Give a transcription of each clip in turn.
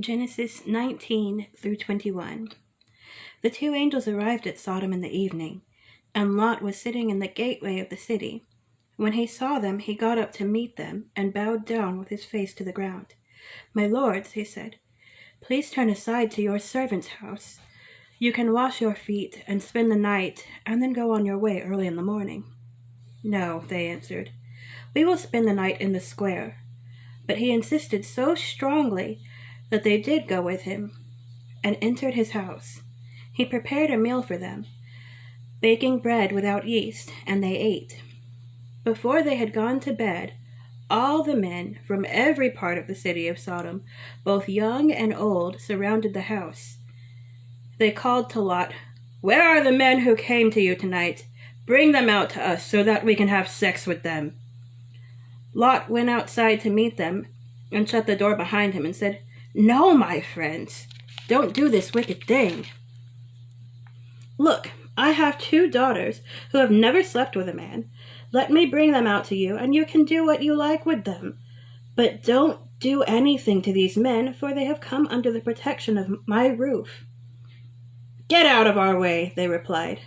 Genesis 19 through 21. The two angels arrived at Sodom in the evening, and Lot was sitting in the gateway of the city. When he saw them, he got up to meet them and bowed down with his face to the ground. "My lords," he said, "please turn aside to your servant's house. You can wash your feet and spend the night, and then go on your way early in the morning." "No," they answered, "we will spend the night in the square." But he insisted so strongly that they did go with him and entered his house. He prepared a meal for them, baking bread without yeast, and they ate. Before they had gone to bed, all the men from every part of the city of Sodom, both young and old, surrounded the house. They called to Lot, "Where are the men who came to you tonight? Bring them out to us so that we can have sex with them." Lot went outside to meet them and shut the door behind him and said, "No, my friends, don't do this wicked thing. Look, I have 2 daughters who have never slept with a man. Let me bring them out to you, and you can do what you like with them. But don't do anything to these men, for they have come under the protection of my roof." "Get out of our way," they replied.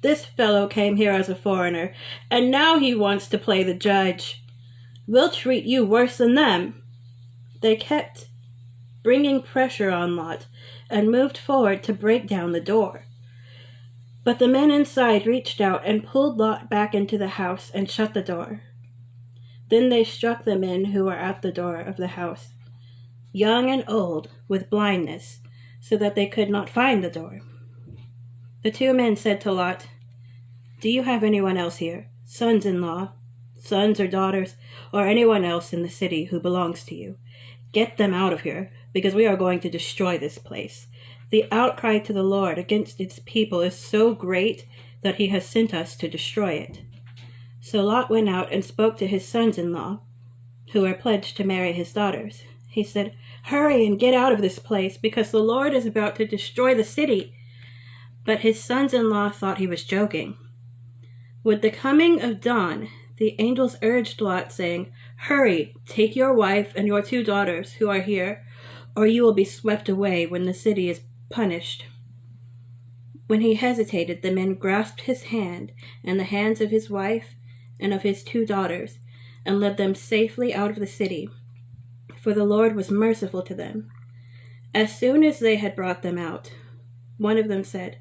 "This fellow came here as a foreigner, and now he wants to play the judge. We'll treat you worse than them." They kept bringing pressure on Lot and moved forward to break down the door. But the men inside reached out and pulled Lot back into the house and shut the door. Then they struck the men who were at the door of the house, young and old, with blindness, so that they could not find the door. The 2 men said to Lot, "Do you have anyone else here, sons-in-law, sons or daughters, or anyone else in the city who belongs to you? Get them out of here, because we are going to destroy this place. The outcry to the Lord against its people is so great that he has sent us to destroy it." So Lot went out and spoke to his sons-in-law, who were pledged to marry his daughters. He said, "Hurry and get out of this place, because the Lord is about to destroy the city." But his sons-in-law thought he was joking. With the coming of dawn, the angels urged Lot, saying, "Hurry, take your wife and your 2 daughters who are here, or you will be swept away when the city is punished." When he hesitated, the men grasped his hand and the hands of his wife and of his 2 daughters, and led them safely out of the city, for the Lord was merciful to them. As soon as they had brought them out, one of them said,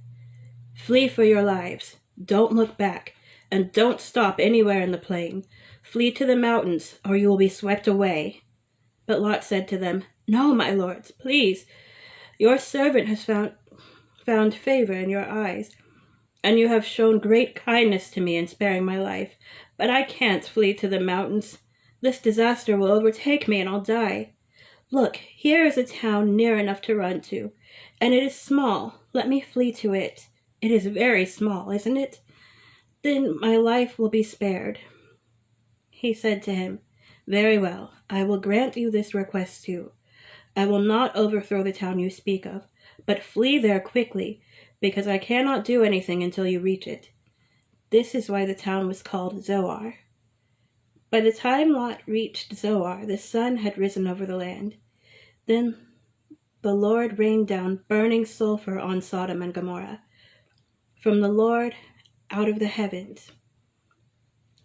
"Flee for your lives. Don't look back, and don't stop anywhere in the plain. Flee to the mountains, or you will be swept away." But Lot said to them, "No, my lords, please. Your servant has found favor in your eyes, and you have shown great kindness to me in sparing my life. But I can't flee to the mountains. This disaster will overtake me, and I'll die. Look, here is a town near enough to run to, and it is small. Let me flee to it. It is very small, isn't it? Then my life will be spared." He said to him, "Very well, I will grant you this request too. I will not overthrow the town you speak of, but flee there quickly, because I cannot do anything until you reach it." This is why the town was called Zoar. By the time Lot reached Zoar, the sun had risen over the land. Then the Lord rained down burning sulfur on Sodom and Gomorrah from the Lord out of the heavens.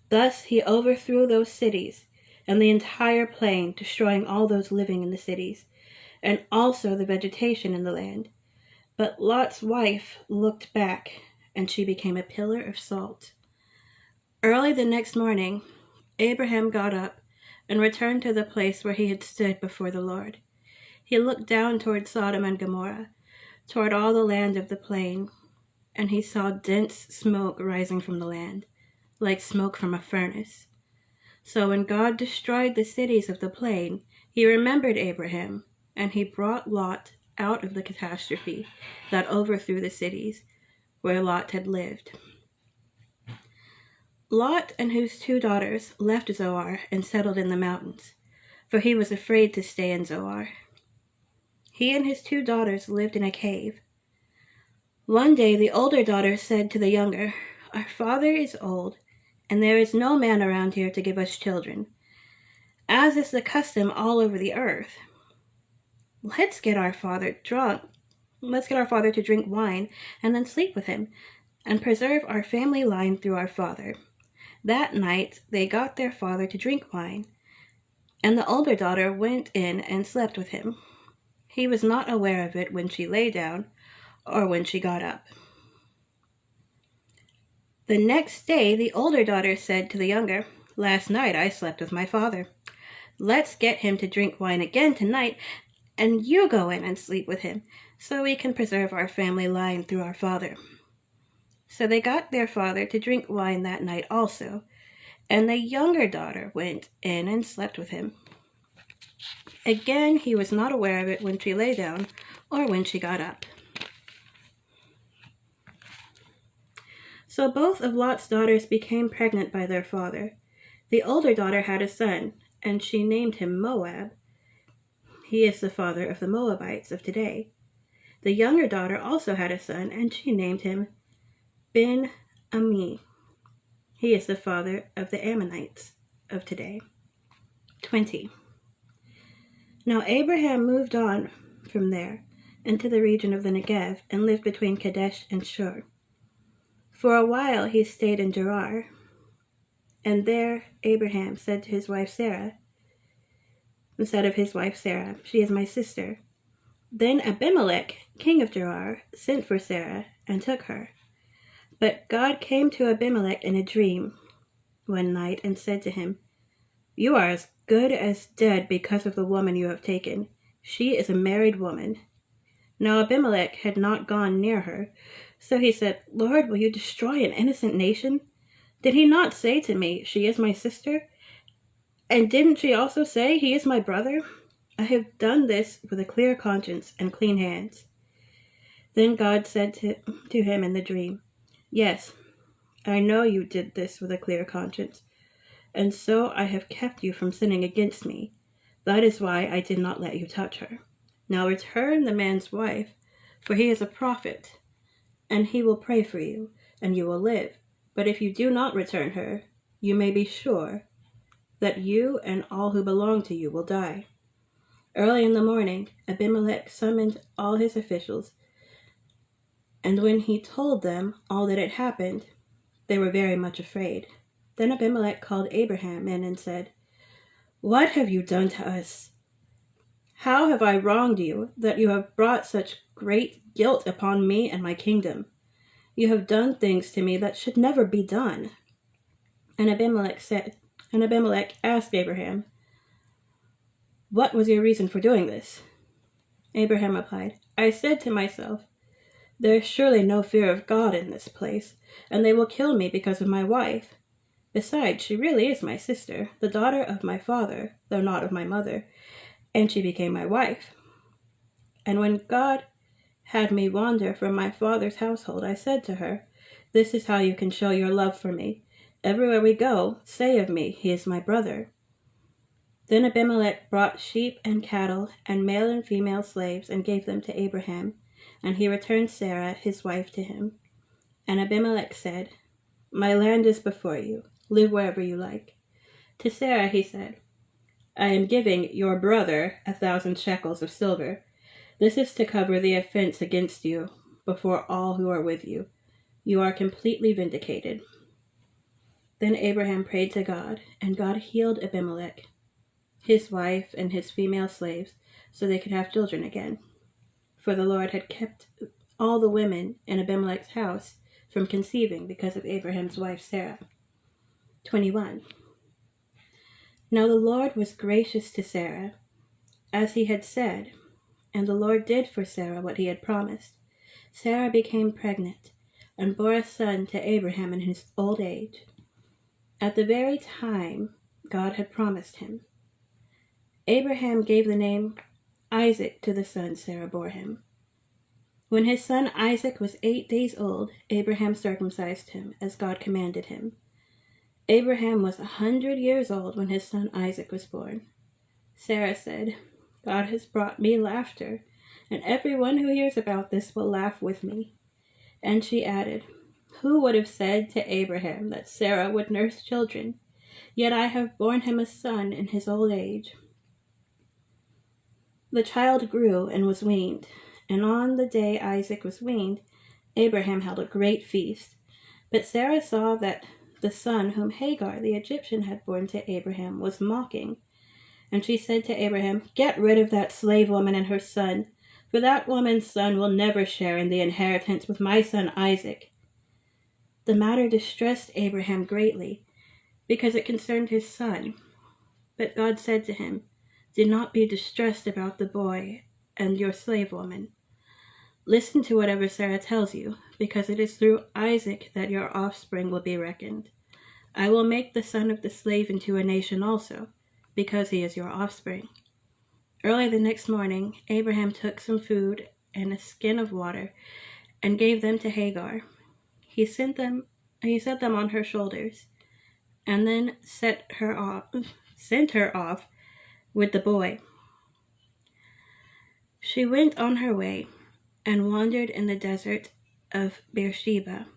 Thus he overthrew those cities and the entire plain, destroying all those living in the cities, and also the vegetation in the land. But Lot's wife looked back, and she became a pillar of salt. Early the next morning, Abraham got up and returned to the place where he had stood before the Lord. He looked down toward Sodom and Gomorrah, toward all the land of the plain, and he saw dense smoke rising from the land, like smoke from a furnace. So when God destroyed the cities of the plain, he remembered Abraham, and he brought Lot out of the catastrophe that overthrew the cities where Lot had lived. Lot and his 2 daughters left Zoar and settled in the mountains, for he was afraid to stay in Zoar. He and his 2 daughters lived in a cave. One day the older daughter said to the younger, "Our father is old, and there is no man around here to give us children, as is the custom all over the earth. Let's get our father drunk. Let's get our father to drink wine and then sleep with him and preserve our family line through our father. That night they got their father to drink wine, and the older daughter went in and slept with him. He was not aware of it when she lay down or when she got up. The next day the older daughter said to the younger, "Last night I slept with my father. Let's get him to drink wine again tonight, and you go in and sleep with him, so we can preserve our family line through our father." So they got their father to drink wine that night also, and the younger daughter went in and slept with him. Again, he was not aware of it when she lay down or when she got up. So both of Lot's daughters became pregnant by their father. The older daughter had a son, and she named him Moab. He is the father of the Moabites of today. The younger daughter also had a son, and she named him Ben-Ammi. He is the father of the Ammonites of today. 20. Now Abraham moved on from there into the region of the Negev and lived between Kadesh and Shur. For a while he stayed in Gerar, and there Abraham said to his wife Sarah, instead of his wife Sarah, "She is my sister." Then Abimelech, king of Gerar, sent for Sarah and took her. But God came to Abimelech in a dream one night and said to him, "You are as good as dead because of the woman you have taken. She is a married woman." Now Abimelech had not gone near her, so he said, "Lord, will you destroy an innocent nation? Did he not say to me, 'She is my sister'? And didn't she also say, 'He is my brother'? I have done this with a clear conscience and clean hands." Then God said to him in the dream, "Yes, I know you did this with a clear conscience, and so I have kept you from sinning against me. That is why I did not let you touch her. Now return the man's wife, for he is a prophet, and he will pray for you, and you will live. But if you do not return her, you may be sure that you and all who belong to you will die." Early in the morning, Abimelech summoned all his officials, and when he told them all that had happened, they were very much afraid. Then Abimelech called Abraham in and said, "What have you done to us? How have I wronged you, that you have brought such great guilt upon me and my kingdom? You have done things to me that should never be done." And Abimelech asked Abraham, "What was your reason for doing this?" Abraham replied, "I said to myself, 'There is surely no fear of God in this place, and they will kill me because of my wife. Besides, she really is my sister, the daughter of my father, though not of my mother, and she became my wife.' And when God had me wander from my father's household, I said to her, 'This is how you can show your love for me. Everywhere we go, say of me, he is my brother.' Then Abimelech brought sheep and cattle and male and female slaves and gave them to Abraham, and he returned Sarah, his wife, to him. And Abimelech said, 'My land is before you. Live wherever you like.' To Sarah he said, 'I am giving your brother 1,000 shekels of silver. This is to cover the offense against you before all who are with you. You are completely vindicated.' Then Abraham prayed to God, and God healed Abimelech, his wife, and his female slaves, so they could have children again. For the Lord had kept all the women in Abimelech's house from conceiving because of Abraham's wife Sarah. 21. Now the Lord was gracious to Sarah, as he had said, and the Lord did for Sarah what he had promised. Sarah became pregnant and bore a son to Abraham in his old age, at the very time God had promised him. Abraham gave the name Isaac to the son Sarah bore him. When his son Isaac was 8 days old, Abraham circumcised him, as God commanded him. Abraham was 100 years old when his son Isaac was born. Sarah said, "God has brought me laughter, and everyone who hears about this will laugh with me." And she added, "Who would have said to Abraham that Sarah would nurse children? Yet I have borne him a son in his old age." The child grew and was weaned, and on the day Isaac was weaned, Abraham held a great feast. But Sarah saw that the son whom Hagar the Egyptian had borne to Abraham was mocking. And she said to Abraham, "Get rid of that slave woman and her son, for that woman's son will never share in the inheritance with my son Isaac." The matter distressed Abraham greatly, because it concerned his son. But God said to him, "Do not be distressed about the boy and your slave woman. Listen to whatever Sarah tells you, because it is through Isaac that your offspring will be reckoned. I will make the son of the slave into a nation also, because he is your offspring." Early the next morning, Abraham took some food and a skin of water and gave them to Hagar. He set them on her shoulders, and then sent her off with the boy. She went on her way and wandered in the desert of Beersheba.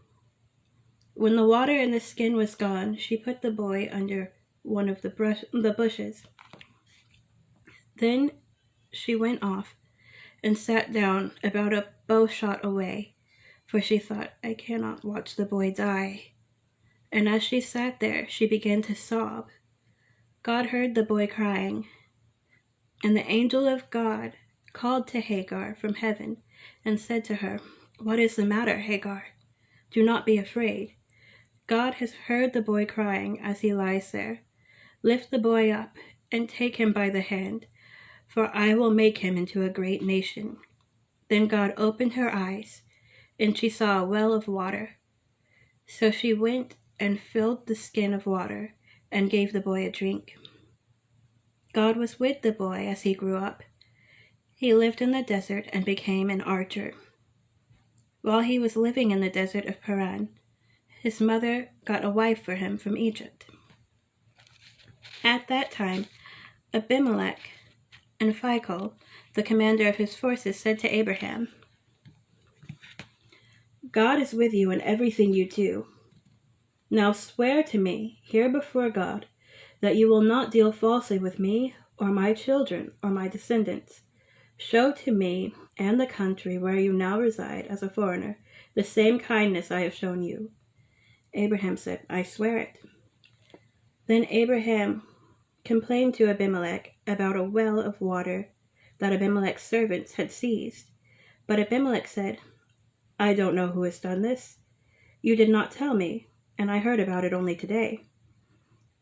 When the water in the skin was gone, she put the boy under one of the bushes. Then she went off and sat down about a bow shot away, for she thought, "I cannot watch the boy die." And as she sat there, she began to sob. God heard the boy crying, and the angel of God called to Hagar from heaven and said to her, "What is the matter, Hagar? Do not be afraid. God has heard the boy crying as he lies there. Lift the boy up and take him by the hand, for I will make him into a great nation." Then God opened her eyes, and she saw a well of water. So she went and filled the skin of water and gave the boy a drink. God was with the boy as he grew up. He lived in the desert and became an archer. While he was living in the desert of Paran, his mother got a wife for him from Egypt. At that time, Abimelech and Phicol, the commander of his forces, said to Abraham, "God is with you in everything you do. Now swear to me here before God that you will not deal falsely with me or my children or my descendants. Show to me and the country where you now reside as a foreigner the same kindness I have shown you." Abraham said, "I swear it." Then Abraham complained to Abimelech about a well of water that Abimelech's servants had seized. But Abimelech said, "I don't know who has done this. You did not tell me, and I heard about it only today."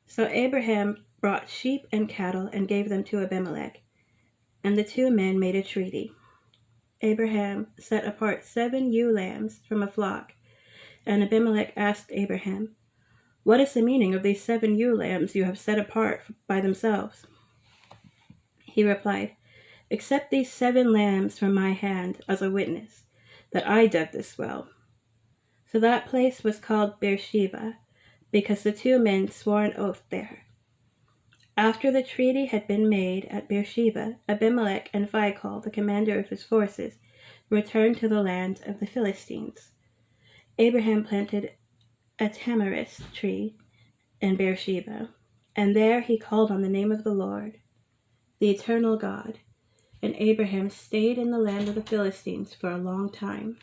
So Abraham brought sheep and cattle and gave them to Abimelech, and the two men made a treaty. Abraham set apart 7 ewe lambs from a flock, and Abimelech asked Abraham, "What is the meaning of these 7 ewe lambs you have set apart by themselves?" He replied, "Accept these 7 lambs from my hand as a witness that I dug this well." So that place was called Beersheba, because the 2 men swore an oath there. After the treaty had been made at Beersheba, Abimelech and Phicol, the commander of his forces, returned to the land of the Philistines. Abraham planted a tamarisk tree in Beersheba, and there he called on the name of the Lord, the eternal God. And Abraham stayed in the land of the Philistines for a long time.